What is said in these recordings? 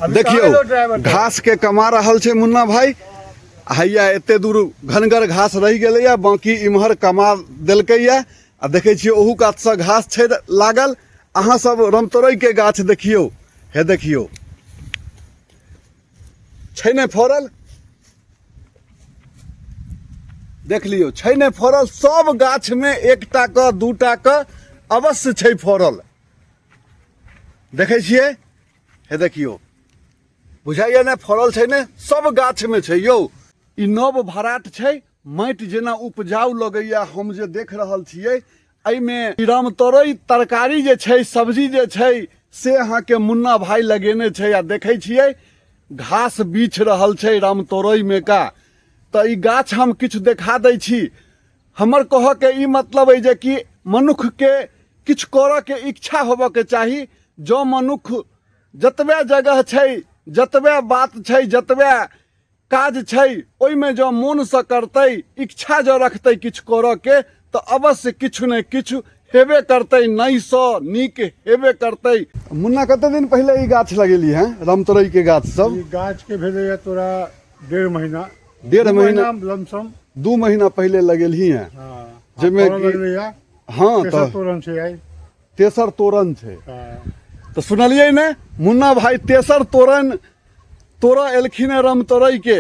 देखियो घास के कमा रहल छे मुन्ना भाई। हैया एते दूर घनगर घास रह गेलै या, बाकी इम्हर कमा देलकै या। आ देखे छियै ओहू कात से घास छै लागल। अहाँ सब रामतोरई के गाछ देखियो, हे देखियो छै ने फड़ल, देख लियो छै ने फड़ल। सब गाछ में एकटा क दूटा क अवश्य छै फड़ल, देखे छियै, हे देखियो बुझाइए ने फड़ल छै ने, सब गाछ में छै यौ। ई नव भराट छै, माटि जेना उपजाऊ लगैया हम जे देख रहल छियै। एहिमे रामतोरई तरकारी जे छै, सब्जी जे छै से अहाँ के मुन्ना भाई लगेने छै। आ देखे छियै घास बीछ रहल छै रामतोरई में का। तो ई गाछ हम किछु देखा दै छी। हमर कह के ई मतलब है जे कि मनुख के किछु करऽ के इच्छा होबऽ के चाही। जो मनुख जतबे जगह छै, जतबे बात छै, जतबे काज छै, ओइमे जो मोन से करतै, इच्छा जो रखतै किछु करऽ के, तो अवश्य किछु ने किछु हेबे करतै, नहीं सो नीक हेबे करतै। मुन्ना कते दिन पहले ई गाछ लगेली हैं रामतोरई के गाछ सब? ई गाछ के भेलै तोरा 1.5 महीना, 1.5 महीना लमसम 2 महीना पहले लगेली हैं। हाँ, जिसमें हाँ तो तोरण छै आई, तेसर तोरण छै। हाँ। तो सुनलिए ने मुन्ना भाई तेसर तोरण तोड़ा एलखिन रामतोरई के।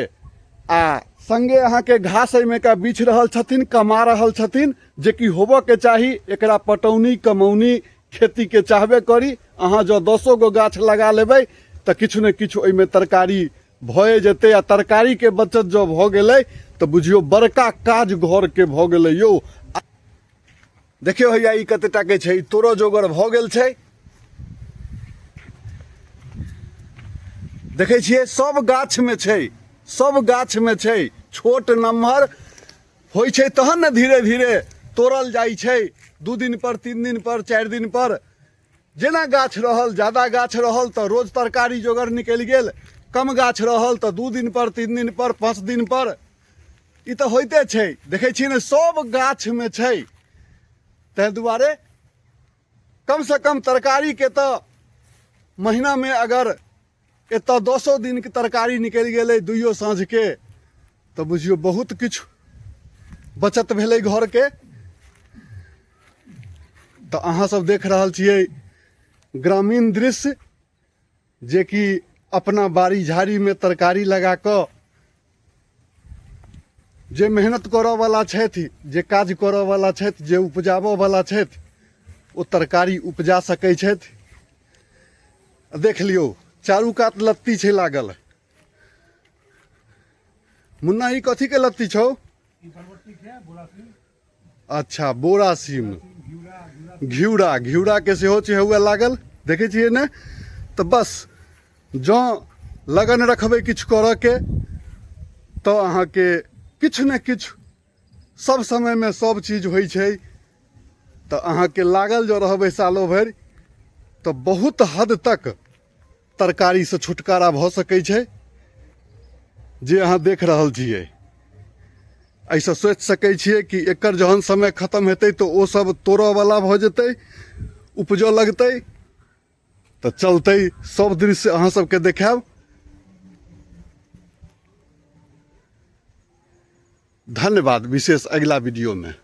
आ संगे अहाँ के घास में का बीछ रहल छथिन, कमा रहल छथिन, जे कि होबऽ के चाही। एकरा पटौनी कमौनी खेती के चाहबे करी। अहाँ जो 10 गो गाछ लगा लेबै तो किछु ने किछु ओइमे तरकारी भए जेतै। आ तरकारी के बचत जो भ गेलै तो बुझियो बड़का काज घर के भ गेलै यौ। देखियो हैया ई कतेटा के छै, तोरो जोगर भ गेल छै। देखे छियै सब गाछ में छै, सब गाछ में छै। छोट नम्हर होइ छै तहन ने धीरे धीरे तोड़ल जाइ छै। 2 दिन पर, 3 दिन पर, 4 दिन पर, जेना गाछ रहल, ज्यादा गाछ रहल तो रोज तरकारी जोगर निकल गेल। कम गाछ रहल तो 2 दिन पर, 3 दिन पर, 5 दिन पर। ई तो होइते छै, देखे छियै ने सब गाछ में छै। तै दुआरे कम से कम तरकारी के तो महीना में अगर एत 10 दिन के तरकारी निकल गेलै 2 साँझ के, तो बुझियो बहुत किछु बचत भेलै घर के। तो अहाँ सब देख रहल छियै ग्रामीण दृश्य, जे कि अपना बाड़ी झाड़ी में तरकारी लगा क जे मेहनत करऽ वाला छथि, जे काज करऽ वाला छथि, जे उपजाबऽ वाला छथि, ओ तरकारी उपजा सकै छथि। देख लियो चारू कात लत्ती छै लागल। मुन्ना ई कथी के लत्ती छौ? अच्छा बोरा सीम, घिउरा, घिउरा के सेहो छै हुए लागल, देखे छियै ने। तो बस जो लगन रखबै किछु करऽ के, तो अहाँ के किछु ने किछु सब समय में सब चीज होइ छै। तो अहाँ के लागल जो रहबै सालो भरि, तो बहुत हद तक तरकारी से छुटकारा भ सकै छै, जे अहाँ देख रहल छियै। ऐसा सोच सकै छियै कि एकर जहन समय खत्म हेतै तो ओ सब तोड़ऽ वाला भ जेतै, उपजो लगतै, तो चलतै। सब दृश्य अहाँ सबके देखाएब। धन्यवाद विशेष अगला वीडियो में।